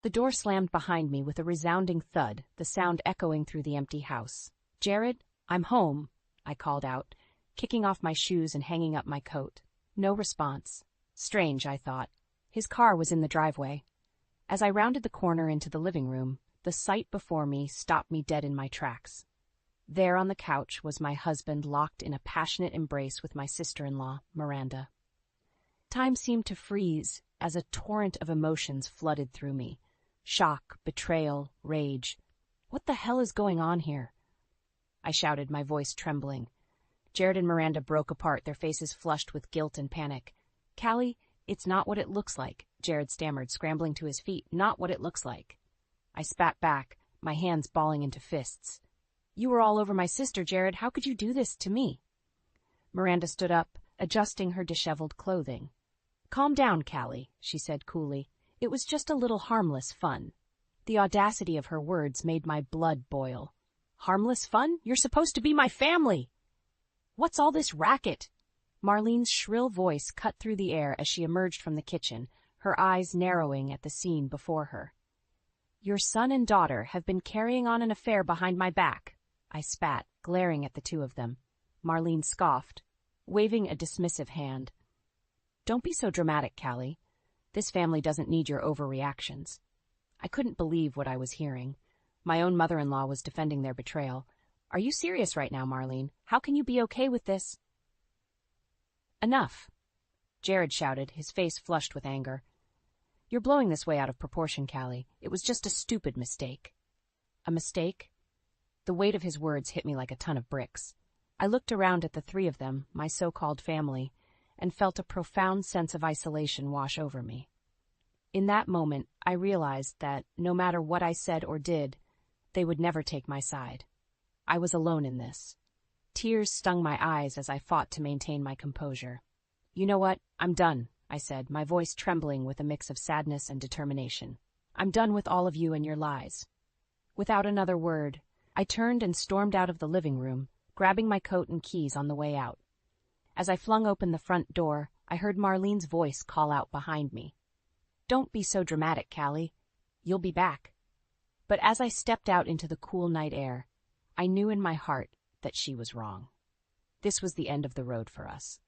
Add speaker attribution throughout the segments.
Speaker 1: The door slammed behind me with a resounding thud, the sound echoing through the empty house. "Jared, I'm home," I called out, kicking off my shoes and hanging up my coat. No response. Strange, I thought. His car was in the driveway. As I rounded the corner into the living room, the sight before me stopped me dead in my tracks. There on the couch was my husband locked in a passionate embrace with my sister-in-law, Miranda. Time seemed to freeze as a torrent of emotions flooded through me. Shock, betrayal, rage. What the hell is going on here? I shouted, my voice trembling. Jared and Miranda broke apart, their faces flushed with guilt and panic. "Callie, it's not what it looks like," Jared stammered, scrambling to his feet. "Not what it looks like." I spat back, my hands balling into fists. "You were all over my sister, Jared. How could you do this to me?" Miranda stood up, adjusting her disheveled clothing. "Calm down, Callie," she said coolly. "It was just a little harmless fun." The audacity of her words made my blood boil. "Harmless fun? You're supposed to be my family!" "What's all this racket?" Marlene's shrill voice cut through the air as she emerged from the kitchen, her eyes narrowing at the scene before her. "Your son and daughter have been carrying on an affair behind my back," I spat, glaring at the two of them. Marlene scoffed, waving a dismissive hand. "Don't be so dramatic, Callie. This family doesn't need your overreactions." I couldn't believe what I was hearing. My own mother-in-law was defending their betrayal. "Are you serious right now, Marlene? How can you be okay with this?" "Enough," Jared shouted, his face flushed with anger. "You're blowing this way out of proportion, Callie. It was just a stupid mistake." "A mistake?" The weight of his words hit me like a ton of bricks. I looked around at the three of them, my so-called family, and felt a profound sense of isolation wash over me. In that moment, I realized that, no matter what I said or did, they would never take my side. I was alone in this. Tears stung my eyes as I fought to maintain my composure. "You know what? I'm done," I said, my voice trembling with a mix of sadness and determination. "I'm done with all of you and your lies." Without another word, I turned and stormed out of the living room, grabbing my coat and keys on the way out. As I flung open the front door, I heard Marlene's voice call out behind me. "Don't be so dramatic, Callie. You'll be back." But as I stepped out into the cool night air, I knew in my heart that she was wrong. This was the end of the road for us.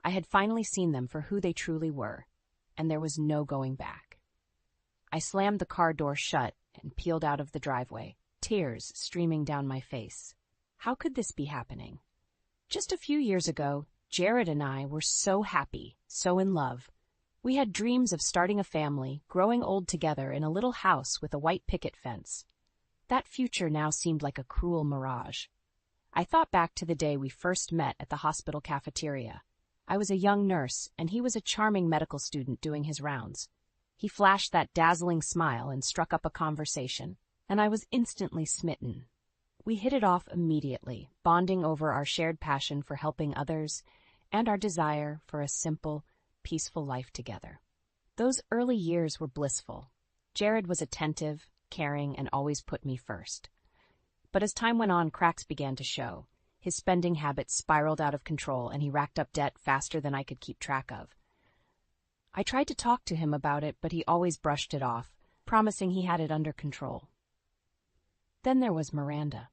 Speaker 1: I had finally seen them for who they truly were, and there was no going back. I slammed the car door shut and peeled out of the driveway, tears streaming down my face. How could this be happening? Just a few years ago, Jared and I were so happy, so in love. We had dreams of starting a family, growing old together in a little house with a white picket fence. That future now seemed like a cruel mirage. I thought back to the day we first met at the hospital cafeteria. I was a young nurse, and he was a charming medical student doing his rounds. He flashed that dazzling smile and struck up a conversation, and I was instantly smitten. We hit it off immediately, bonding over our shared passion for helping others and our desire for a simple, peaceful life together. Those early years were blissful. Jared was attentive, caring, and always put me first. But as time went on, cracks began to show. His spending habits spiraled out of control, and he racked up debt faster than I could keep track of. I tried to talk to him about it, but he always brushed it off, promising he had it under control. Then there was Miranda.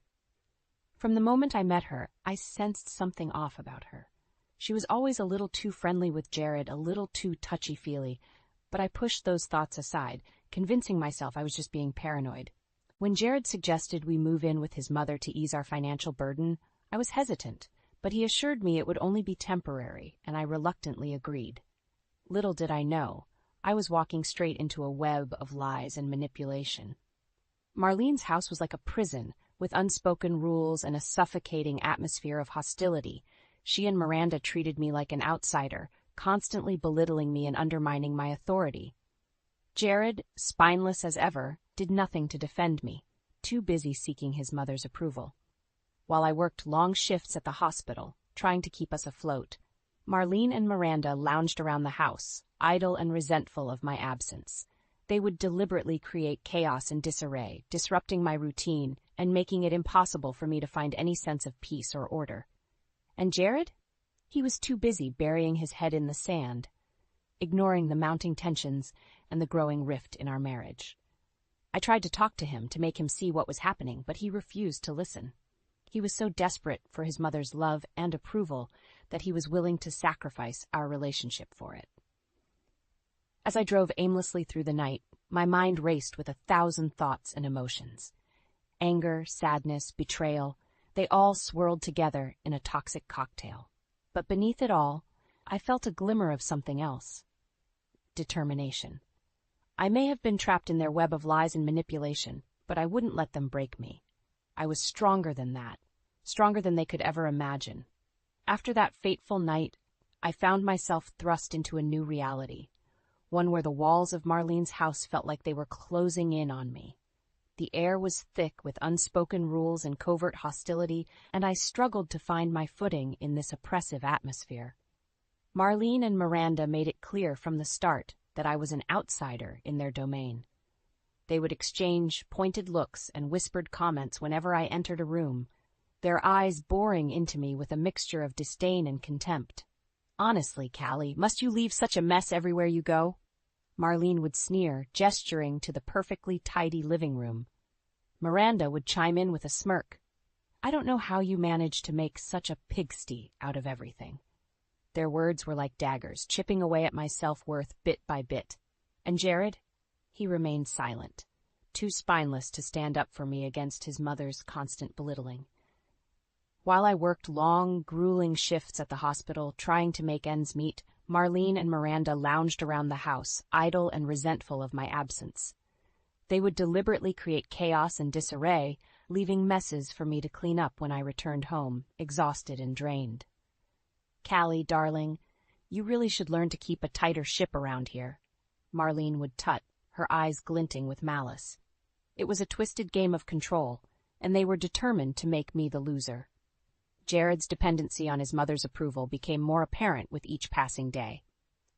Speaker 1: From the moment I met her, I sensed something off about her. She was always a little too friendly with Jared, a little too touchy-feely, but I pushed those thoughts aside, convincing myself I was just being paranoid. When Jared suggested we move in with his mother to ease our financial burden, I was hesitant, but he assured me it would only be temporary, and I reluctantly agreed. Little did I know, I was walking straight into a web of lies and manipulation. Marlene's house was like a prison, with unspoken rules and a suffocating atmosphere of hostility. She and Miranda treated me like an outsider, constantly belittling me and undermining my authority. Jared, spineless as ever, did nothing to defend me, too busy seeking his mother's approval. While I worked long shifts at the hospital, trying to keep us afloat, Marlene and Miranda lounged around the house, idle and resentful of my absence. They would deliberately create chaos and disarray, disrupting my routine and making it impossible for me to find any sense of peace or order. And Jared? He was too busy burying his head in the sand, ignoring the mounting tensions and the growing rift in our marriage. I tried to talk to him to make him see what was happening, but he refused to listen. He was so desperate for his mother's love and approval that he was willing to sacrifice our relationship for it. As I drove aimlessly through the night, my mind raced with 1,000 thoughts and emotions. Anger, sadness, betrayal, they all swirled together in a toxic cocktail. But beneath it all, I felt a glimmer of something else. Determination. I may have been trapped in their web of lies and manipulation, but I wouldn't let them break me. I was stronger than that, stronger than they could ever imagine. After that fateful night, I found myself thrust into a new reality, one where the walls of Marlene's house felt like they were closing in on me. The air was thick with unspoken rules and covert hostility, and I struggled to find my footing in this oppressive atmosphere. Marlene and Miranda made it clear from the start that I was an outsider in their domain. They would exchange pointed looks and whispered comments whenever I entered a room, their eyes boring into me with a mixture of disdain and contempt. "Honestly, Callie, must you leave such a mess everywhere you go?" Marlene would sneer, gesturing to the perfectly tidy living room. Miranda would chime in with a smirk. "I don't know how you manage to make such a pigsty out of everything." Their words were like daggers, chipping away at my self-worth bit by bit. And Jared? He remained silent, too spineless to stand up for me against his mother's constant belittling. While I worked long, grueling shifts at the hospital, trying to make ends meet, Marlene and Miranda lounged around the house, idle and resentful of my absence. They would deliberately create chaos and disarray, leaving messes for me to clean up when I returned home, exhausted and drained. "Callie, darling, you really should learn to keep a tighter ship around here," Marlene would tut, her eyes glinting with malice. It was a twisted game of control, and they were determined to make me the loser. Jared's dependency on his mother's approval became more apparent with each passing day.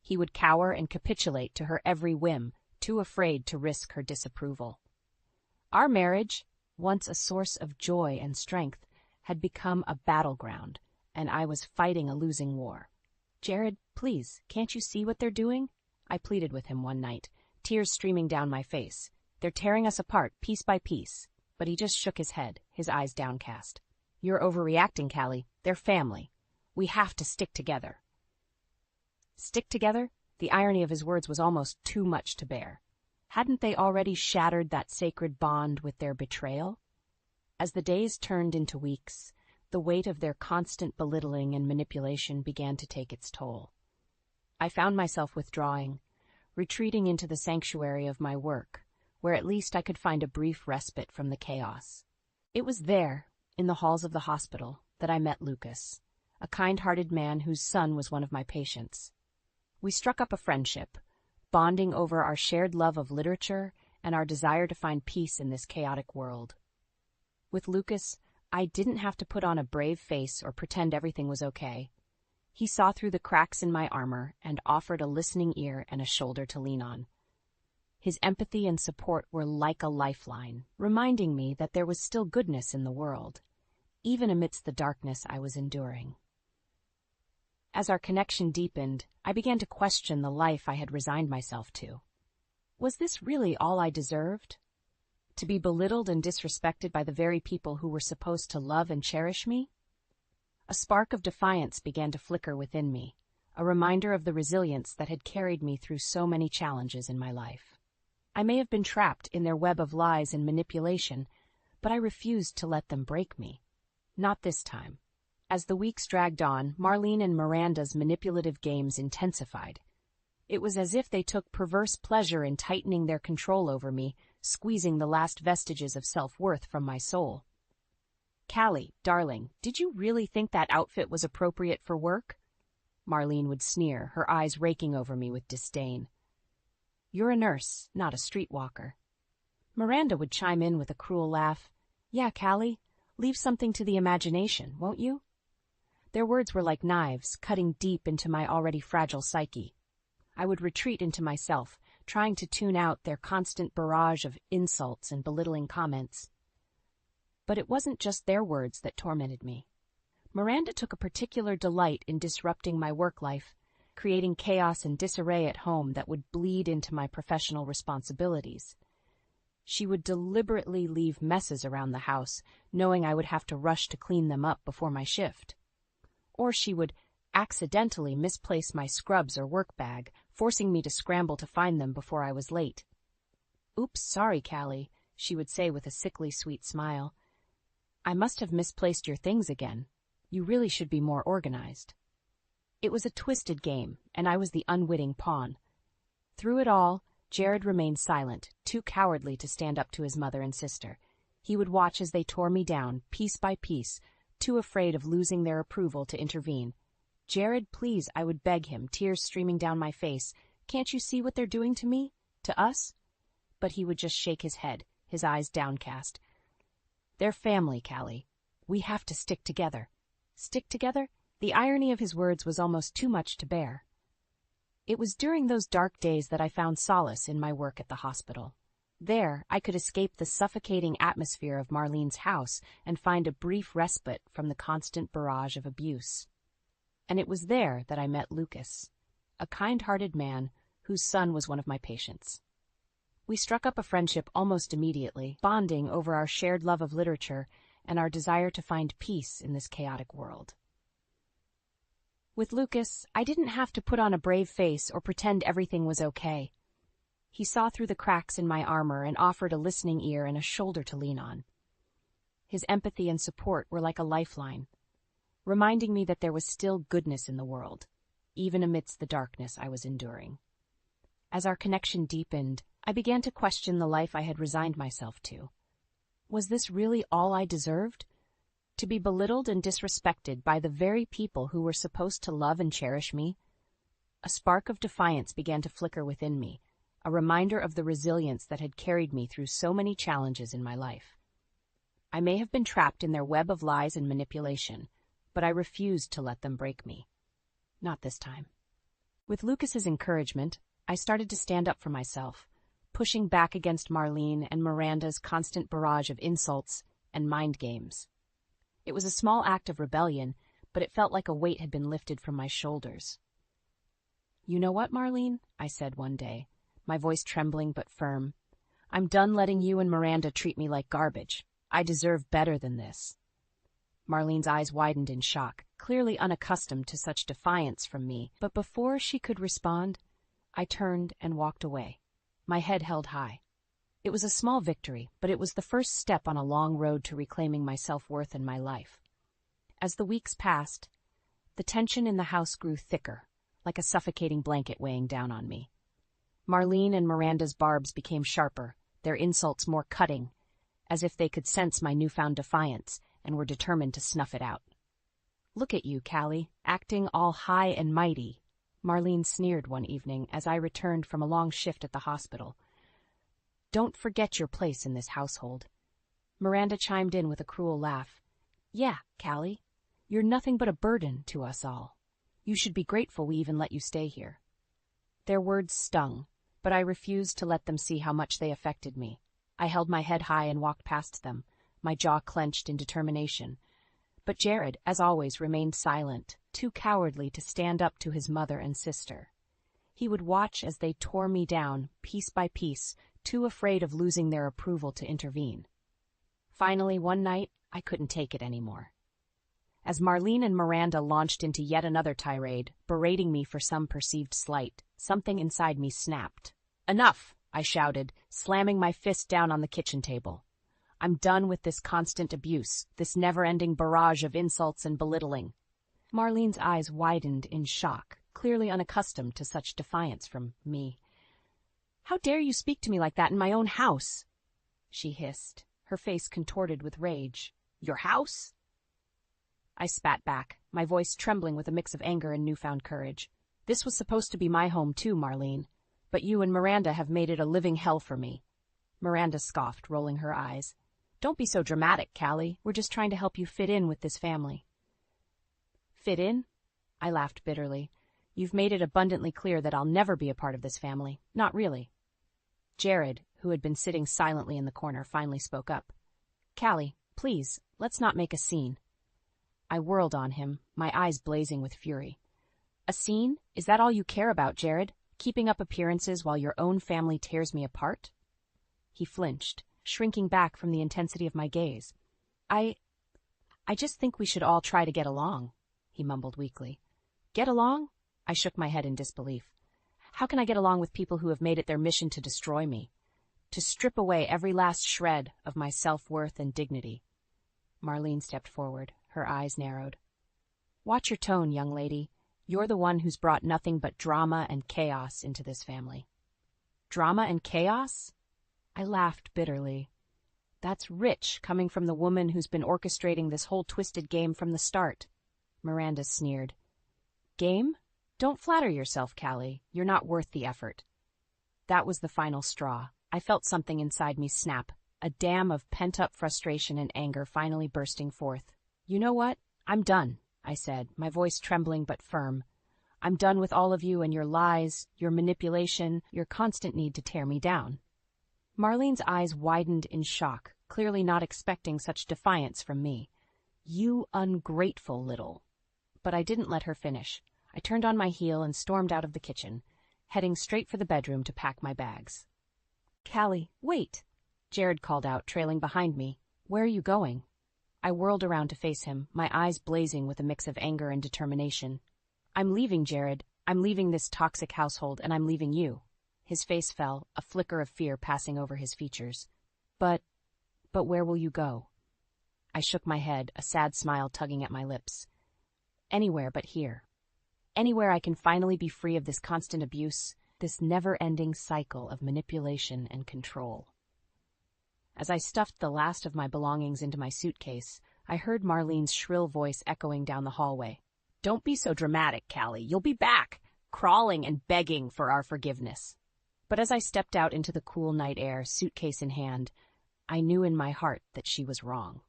Speaker 1: He would cower and capitulate to her every whim, too afraid to risk her disapproval. Our marriage, once a source of joy and strength, had become a battleground, and I was fighting a losing war. "Jared, please, can't you see what they're doing?" I pleaded with him one night, tears streaming down my face. "They're tearing us apart, piece by piece." But he just shook his head, his eyes downcast. "You're overreacting, Callie. They're family. We have to stick together." Stick together? The irony of his words was almost too much to bear. Hadn't they already shattered that sacred bond with their betrayal? As the days turned into weeks, the weight of their constant belittling and manipulation began to take its toll. I found myself withdrawing, retreating into the sanctuary of my work, where at least I could find a brief respite from the chaos. It was there, in the halls of the hospital, that I met Lucas, a kind-hearted man whose son was one of my patients. We struck up a friendship, bonding over our shared love of literature and our desire to find peace in this chaotic world. With Lucas, I didn't have to put on a brave face or pretend everything was okay. He saw through the cracks in my armor and offered a listening ear and a shoulder to lean on. His empathy and support were like a lifeline, reminding me that there was still goodness in the world, even amidst the darkness I was enduring. As our connection deepened, I began to question the life I had resigned myself to. Was this really all I deserved? To be belittled and disrespected by the very people who were supposed to love and cherish me? A spark of defiance began to flicker within me, a reminder of the resilience that had carried me through so many challenges in my life. I may have been trapped in their web of lies and manipulation, but I refused to let them break me. Not this time. As the weeks dragged on, Marlene and Miranda's manipulative games intensified. It was as if they took perverse pleasure in tightening their control over me, squeezing the last vestiges of self-worth from my soul. "Callie, darling, did you really think that outfit was appropriate for work?" Marlene would sneer, her eyes raking over me with disdain. "You're a nurse, not a streetwalker." Miranda would chime in with a cruel laugh. "Yeah, Callie, leave something to the imagination, won't you?" Their words were like knives, cutting deep into my already fragile psyche. I would retreat into myself, trying to tune out their constant barrage of insults and belittling comments. But it wasn't just their words that tormented me. Miranda took a particular delight in disrupting my work life, creating chaos and disarray at home that would bleed into my professional responsibilities. She would deliberately leave messes around the house, knowing I would have to rush to clean them up before my shift. Or she would accidentally misplace my scrubs or work bag, forcing me to scramble to find them before I was late. "Oops, sorry, Callie," she would say with a sickly sweet smile. "I must have misplaced your things again. You really should be more organized." It was a twisted game, and I was the unwitting pawn. Through it all, Jared remained silent, too cowardly to stand up to his mother and sister. He would watch as they tore me down, piece by piece, too afraid of losing their approval to intervene. "Jared, please," I would beg him, tears streaming down my face. "Can't you see what they're doing to me? To us?" But he would just shake his head, his eyes downcast. "They're family, Callie. We have to stick together." Stick together? The irony of his words was almost too much to bear. It was during those dark days that I found solace in my work at the hospital. There, I could escape the suffocating atmosphere of Marlene's house and find a brief respite from the constant barrage of abuse. And it was there that I met Lucas, a kind-hearted man whose son was one of my patients. We struck up a friendship almost immediately, bonding over our shared love of literature and our desire to find peace in this chaotic world. With Lucas, I didn't have to put on a brave face or pretend everything was okay. He saw through the cracks in my armor and offered a listening ear and a shoulder to lean on. His empathy and support were like a lifeline, reminding me that there was still goodness in the world, even amidst the darkness I was enduring. As our connection deepened, I began to question the life I had resigned myself to. Was this really all I deserved? To be belittled and disrespected by the very people who were supposed to love and cherish me? A spark of defiance began to flicker within me, a reminder of the resilience that had carried me through so many challenges in my life. I may have been trapped in their web of lies and manipulation, but I refused to let them break me. Not this time. With Lucas's encouragement, I started to stand up for myself, pushing back against Marlene and Miranda's constant barrage of insults and mind games. It was a small act of rebellion, but it felt like a weight had been lifted from my shoulders. "You know what, Marlene?" I said one day, my voice trembling but firm. "I'm done letting you and Miranda treat me like garbage. I deserve better than this." Marlene's eyes widened in shock, clearly unaccustomed to such defiance from me, but before she could respond, I turned and walked away, my head held high. It was a small victory, but it was the first step on a long road to reclaiming my self-worth and my life. As the weeks passed, the tension in the house grew thicker, like a suffocating blanket weighing down on me. Marlene and Miranda's barbs became sharper, their insults more cutting, as if they could sense my newfound defiance and were determined to snuff it out. "Look at you, Callie, acting all high and mighty," Marlene sneered one evening as I returned from a long shift at the hospital. "Don't forget your place in this household." Miranda chimed in with a cruel laugh. "Yeah, Callie, you're nothing but a burden to us all. You should be grateful we even let you stay here." Their words stung, but I refused to let them see how much they affected me. I held my head high and walked past them, my jaw clenched in determination. But Jared, as always, remained silent, too cowardly to stand up to his mother and sister. He would watch as they tore me down, piece by piece, too afraid of losing their approval to intervene. Finally, one night, I couldn't take it anymore. As Marlene and Miranda launched into yet another tirade, berating me for some perceived slight, something inside me snapped. "Enough!" I shouted, slamming my fist down on the kitchen table. "I'm done with this constant abuse, this never-ending barrage of insults and belittling." Marlene's eyes widened in shock, clearly unaccustomed to such defiance from me. "How dare you speak to me like that in my own house?" she hissed, her face contorted with rage. "Your house?" I spat back, my voice trembling with a mix of anger and newfound courage. "This was supposed to be my home too, Marlene, but you and Miranda have made it a living hell for me." Miranda scoffed, rolling her eyes. "Don't be so dramatic, Callie. We're just trying to help you fit in with this family." "Fit in?" I laughed bitterly. "You've made it abundantly clear that I'll never be a part of this family. Not really." Jared, who had been sitting silently in the corner, finally spoke up. "Callie, please, let's not make a scene." I whirled on him, my eyes blazing with fury. "A scene? Is that all you care about, Jared? Keeping up appearances while your own family tears me apart?" He flinched, shrinking back from the intensity of my gaze. I just think we should all try to get along, he mumbled weakly. Get along? I shook my head in disbelief. How can I get along with people who have made it their mission to destroy me? To strip away every last shred of my self-worth and dignity? Marlene stepped forward, her eyes narrowed. Watch your tone, young lady. You're the one who's brought nothing but drama and chaos into this family. Drama and chaos? I laughed bitterly. That's rich, coming from the woman who's been orchestrating this whole twisted game from the start. Miranda sneered. Game? Don't flatter yourself, Callie. You're not worth the effort. That was the final straw. I felt something inside me snap, a dam of pent-up frustration and anger finally bursting forth. You know what? I'm done, I said, my voice trembling but firm. I'm done with all of you and your lies, your manipulation, your constant need to tear me down. Marlene's eyes widened in shock, clearly not expecting such defiance from me. You ungrateful little. But I didn't let her finish. I turned on my heel and stormed out of the kitchen, heading straight for the bedroom to pack my bags. Callie, wait! Jared called out, trailing behind me. Where are you going? I whirled around to face him, my eyes blazing with a mix of anger and determination. I'm leaving, Jared. I'm leaving this toxic household, and I'm leaving you. His face fell, a flicker of fear passing over his features. But where will you go? I shook my head, a sad smile tugging at my lips. Anywhere but here. Anywhere I can finally be free of this constant abuse, this never-ending cycle of manipulation and control. As I stuffed the last of my belongings into my suitcase, I heard Marlene's shrill voice echoing down the hallway. Don't be so dramatic, Callie. You'll be back, crawling and begging for our forgiveness. But as I stepped out into the cool night air, suitcase in hand, I knew in my heart that she was wrong.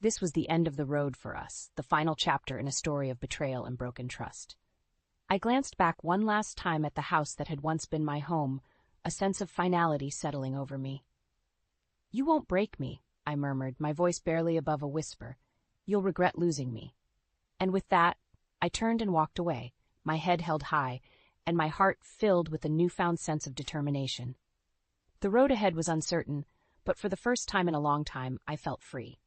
Speaker 1: This was the end of the road for us, the final chapter in a story of betrayal and broken trust. I glanced back one last time at the house that had once been my home, a sense of finality settling over me. You won't break me, I murmured, my voice barely above a whisper. You'll regret losing me. And with that, I turned and walked away, my head held high, and my heart filled with a newfound sense of determination. The road ahead was uncertain, but for the first time in a long time, I felt free.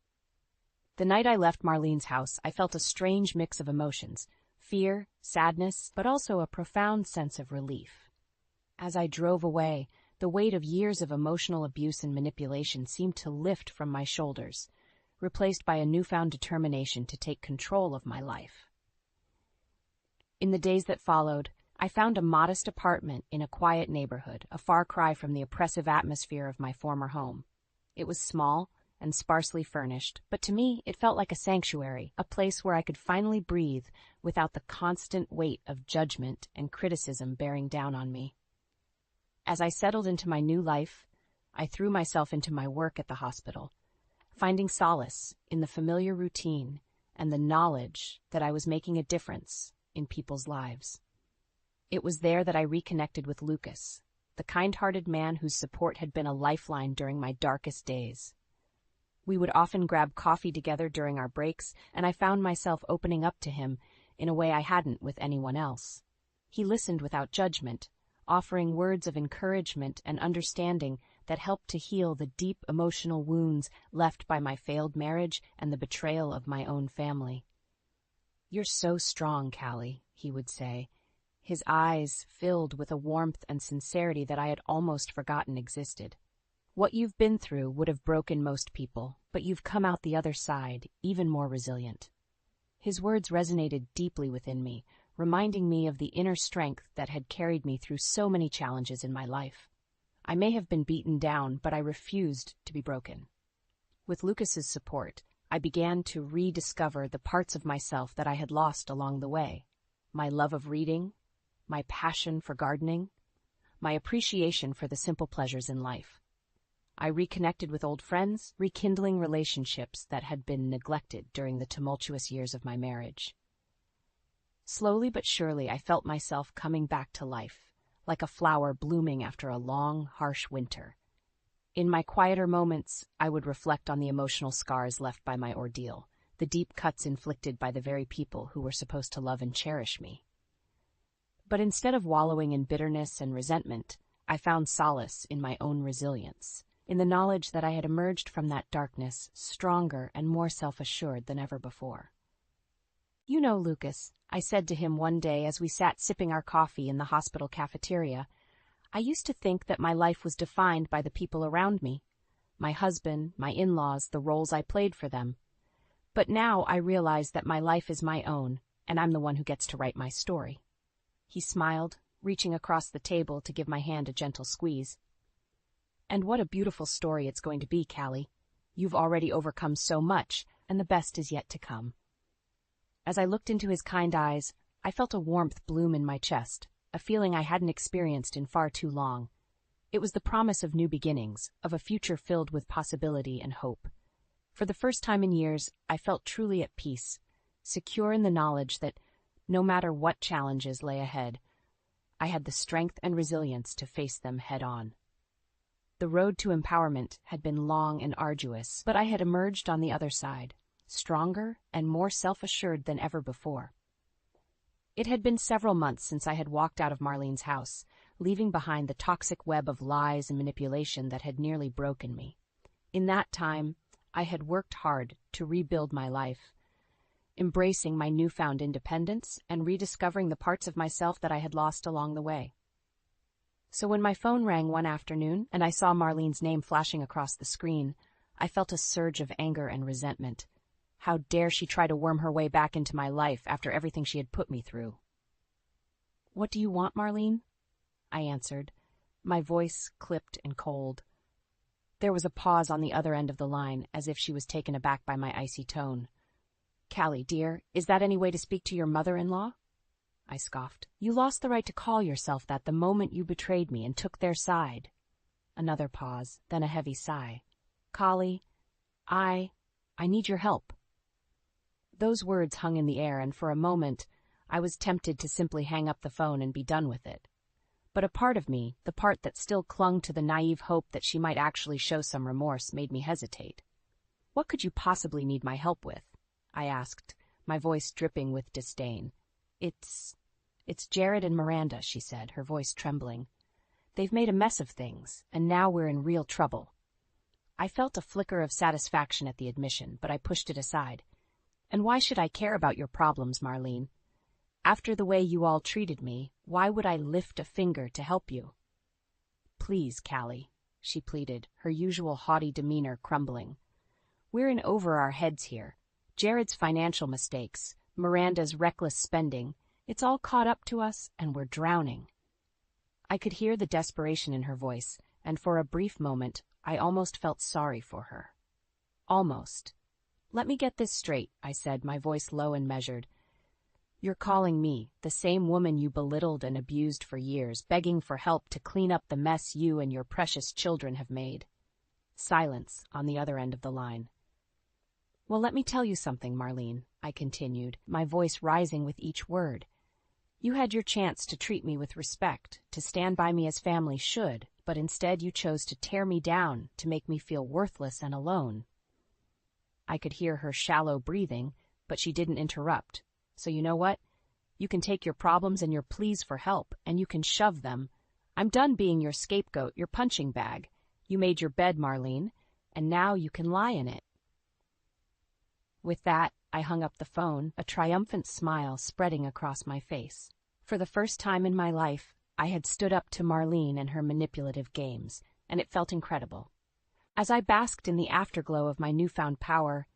Speaker 1: The night I left Marlene's house, I felt a strange mix of emotions, fear, sadness, but also a profound sense of relief. As I drove away, the weight of years of emotional abuse and manipulation seemed to lift from my shoulders, replaced by a newfound determination to take control of my life. In the days that followed, I found a modest apartment in a quiet neighborhood, a far cry from the oppressive atmosphere of my former home. It was small and sparsely furnished, but to me it felt like a sanctuary, a place where I could finally breathe without the constant weight of judgment and criticism bearing down on me. As I settled into my new life, I threw myself into my work at the hospital, finding solace in the familiar routine and the knowledge that I was making a difference in people's lives. It was there that I reconnected with Lucas, the kind-hearted man whose support had been a lifeline during my darkest days. We would often grab coffee together during our breaks, and I found myself opening up to him in a way I hadn't with anyone else. He listened without judgment, offering words of encouragement and understanding that helped to heal the deep emotional wounds left by my failed marriage and the betrayal of my own family. "You're so strong, Callie," he would say, his eyes filled with a warmth and sincerity that I had almost forgotten existed. "What you've been through would have broken most people, but you've come out the other side, even more resilient." His words resonated deeply within me, reminding me of the inner strength that had carried me through so many challenges in my life. I may have been beaten down, but I refused to be broken. With Lucas's support, I began to rediscover the parts of myself that I had lost along the way. My love of reading, my passion for gardening, my appreciation for the simple pleasures in life. I reconnected with old friends, rekindling relationships that had been neglected during the tumultuous years of my marriage. Slowly but surely, I felt myself coming back to life, like a flower blooming after a long, harsh winter. In my quieter moments, I would reflect on the emotional scars left by my ordeal, the deep cuts inflicted by the very people who were supposed to love and cherish me. But instead of wallowing in bitterness and resentment, I found solace in my own resilience, in the knowledge that I had emerged from that darkness stronger and more self-assured than ever before. "You know, Lucas," I said to him one day as we sat sipping our coffee in the hospital cafeteria, "I used to think that my life was defined by the people around me, my husband, my in-laws, the roles I played for them. But now I realize that my life is my own, and I'm the one who gets to write my story." He smiled, reaching across the table to give my hand a gentle squeeze. "And what a beautiful story it's going to be, Callie. You've already overcome so much, and the best is yet to come." As I looked into his kind eyes, I felt a warmth bloom in my chest, a feeling I hadn't experienced in far too long. It was the promise of new beginnings, of a future filled with possibility and hope. For the first time in years, I felt truly at peace, secure in the knowledge that, no matter what challenges lay ahead, I had the strength and resilience to face them head-on. The road to empowerment had been long and arduous, but I had emerged on the other side, stronger and more self-assured than ever before. It had been several months since I had walked out of Marlene's house, leaving behind the toxic web of lies and manipulation that had nearly broken me. In that time, I had worked hard to rebuild my life, embracing my newfound independence and rediscovering the parts of myself that I had lost along the way. So when my phone rang one afternoon and I saw Marlene's name flashing across the screen, I felt a surge of anger and resentment. How dare she try to worm her way back into my life after everything she had put me through? "What do you want, Marlene?" I answered, my voice clipped and cold. There was a pause on the other end of the line, as if she was taken aback by my icy tone. "Callie, dear, is that any way to speak to your mother-in-law?" I scoffed. "You lost the right to call yourself that the moment you betrayed me and took their side." Another pause, then a heavy sigh. "Callie, I need your help." Those words hung in the air, and for a moment, I was tempted to simply hang up the phone and be done with it. But a part of me, the part that still clung to the naive hope that she might actually show some remorse, made me hesitate. "What could you possibly need my help with?" I asked, my voice dripping with disdain. It's Jared and Miranda," she said, her voice trembling. "They've made a mess of things, and now we're in real trouble." I felt a flicker of satisfaction at the admission, but I pushed it aside. "And why should I care about your problems, Marlene? After the way you all treated me, why would I lift a finger to help you?" "Please, Callie," she pleaded, her usual haughty demeanor crumbling. "We're in over our heads here. Jared's financial mistakes, Miranda's reckless spending, it's all caught up to us, and we're drowning." I could hear the desperation in her voice, and for a brief moment, I almost felt sorry for her. Almost. "Let me get this straight," I said, my voice low and measured. "You're calling me, the same woman you belittled and abused for years, begging for help to clean up the mess you and your precious children have made." Silence on the other end of the line. "Well, let me tell you something, Marlene," I continued, my voice rising with each word. "You had your chance to treat me with respect, to stand by me as family should, but instead you chose to tear me down, to make me feel worthless and alone." I could hear her shallow breathing, but she didn't interrupt. "So you know what? You can take your problems and your pleas for help, and you can shove them. I'm done being your scapegoat, your punching bag. You made your bed, Marlene, and now you can lie in it." With that, I hung up the phone, a triumphant smile spreading across my face. For the first time in my life, I had stood up to Marlene and her manipulative games, and it felt incredible. As I basked in the afterglow of my newfound power,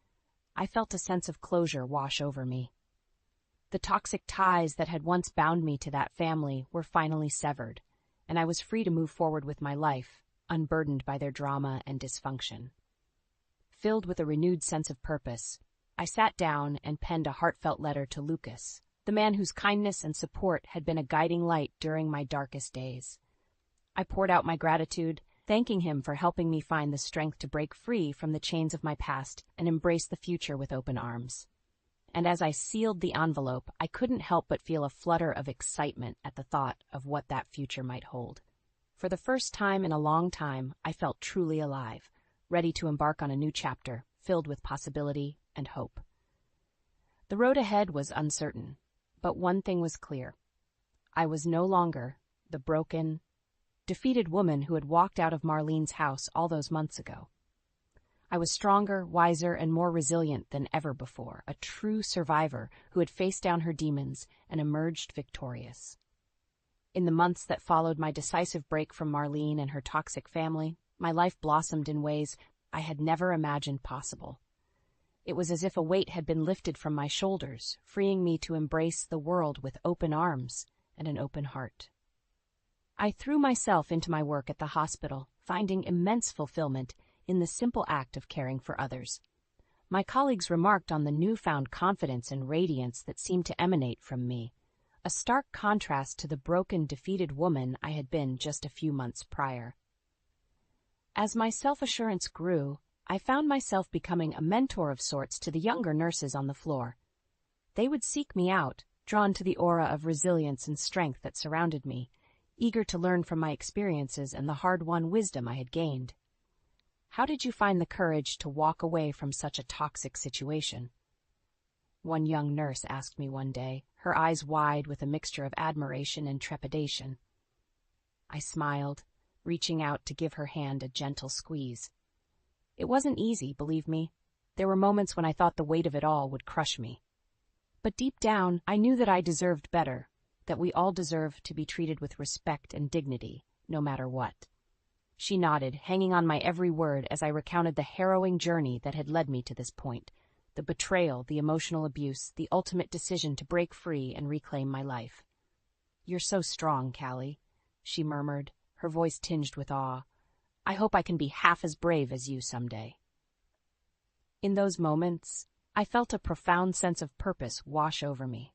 Speaker 1: I felt a sense of closure wash over me. The toxic ties that had once bound me to that family were finally severed, and I was free to move forward with my life, unburdened by their drama and dysfunction. Filled with a renewed sense of purpose, I sat down and penned a heartfelt letter to Lucas, the man whose kindness and support had been a guiding light during my darkest days. I poured out my gratitude, thanking him for helping me find the strength to break free from the chains of my past and embrace the future with open arms. And as I sealed the envelope, I couldn't help but feel a flutter of excitement at the thought of what that future might hold. For the first time in a long time, I felt truly alive, ready to embark on a new chapter, filled with possibility and hope. The road ahead was uncertain, but one thing was clear. I was no longer the broken, defeated woman who had walked out of Marlene's house all those months ago. I was stronger, wiser, and more resilient than ever before, a true survivor who had faced down her demons and emerged victorious. In the months that followed my decisive break from Marlene and her toxic family, my life blossomed in ways I had never imagined possible. It was as if a weight had been lifted from my shoulders, freeing me to embrace the world with open arms and an open heart. I threw myself into my work at the hospital, finding immense fulfillment in the simple act of caring for others. My colleagues remarked on the newfound confidence and radiance that seemed to emanate from me, a stark contrast to the broken, defeated woman I had been just a few months prior. As my self-assurance grew, I found myself becoming a mentor of sorts to the younger nurses on the floor. They would seek me out, drawn to the aura of resilience and strength that surrounded me, eager to learn from my experiences and the hard-won wisdom I had gained. "How did you find the courage to walk away from such a toxic situation?" one young nurse asked me one day, her eyes wide with a mixture of admiration and trepidation. I smiled, reaching out to give her hand a gentle squeeze. It wasn't easy, believe me. There were moments when I thought the weight of it all would crush me. But deep down, I knew that I deserved better, that we all deserve to be treated with respect and dignity, no matter what. She nodded, hanging on my every word as I recounted the harrowing journey that had led me to this point, the betrayal, the emotional abuse, the ultimate decision to break free and reclaim my life. "You're so strong, Callie," she murmured, her voice tinged with awe. "I hope I can be half as brave as you someday." In those moments, I felt a profound sense of purpose wash over me.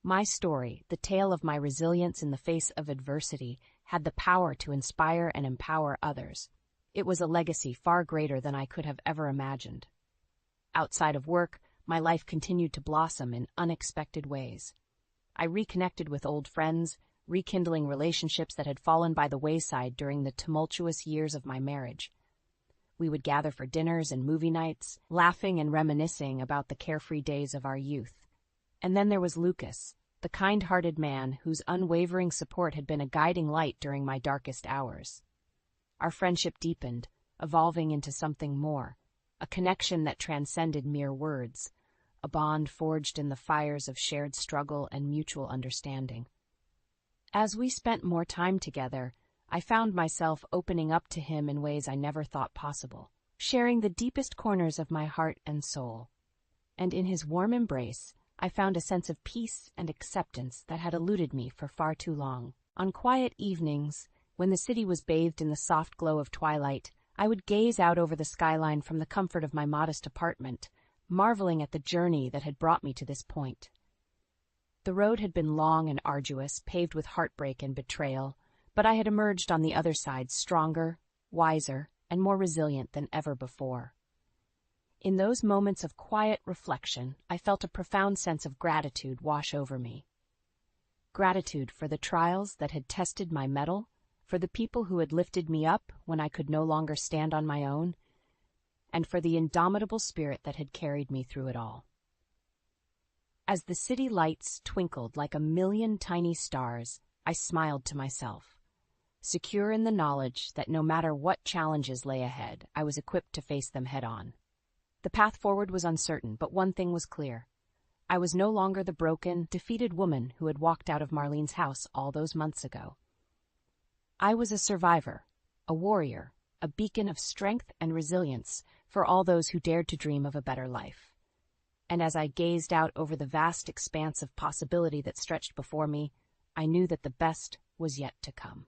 Speaker 1: My story, the tale of my resilience in the face of adversity, had the power to inspire and empower others. It was a legacy far greater than I could have ever imagined. Outside of work, my life continued to blossom in unexpected ways. I reconnected with old friends, rekindling relationships that had fallen by the wayside during the tumultuous years of my marriage. We would gather for dinners and movie nights, laughing and reminiscing about the carefree days of our youth. And then there was Lucas, the kind-hearted man whose unwavering support had been a guiding light during my darkest hours. Our friendship deepened, evolving into something more, a connection that transcended mere words, a bond forged in the fires of shared struggle and mutual understanding. As we spent more time together, I found myself opening up to him in ways I never thought possible, sharing the deepest corners of my heart and soul. And in his warm embrace, I found a sense of peace and acceptance that had eluded me for far too long. On quiet evenings, when the city was bathed in the soft glow of twilight, I would gaze out over the skyline from the comfort of my modest apartment, marveling at the journey that had brought me to this point. The road had been long and arduous, paved with heartbreak and betrayal, but I had emerged on the other side stronger, wiser, and more resilient than ever before. In those moments of quiet reflection, I felt a profound sense of gratitude wash over me. Gratitude for the trials that had tested my mettle, for the people who had lifted me up when I could no longer stand on my own, and for the indomitable spirit that had carried me through it all. As the city lights twinkled like a million tiny stars, I smiled to myself, secure in the knowledge that no matter what challenges lay ahead, I was equipped to face them head-on. The path forward was uncertain, but one thing was clear. I was no longer the broken, defeated woman who had walked out of Marlene's house all those months ago. I was a survivor, a warrior, a beacon of strength and resilience for all those who dared to dream of a better life. And as I gazed out over the vast expanse of possibility that stretched before me, I knew that the best was yet to come.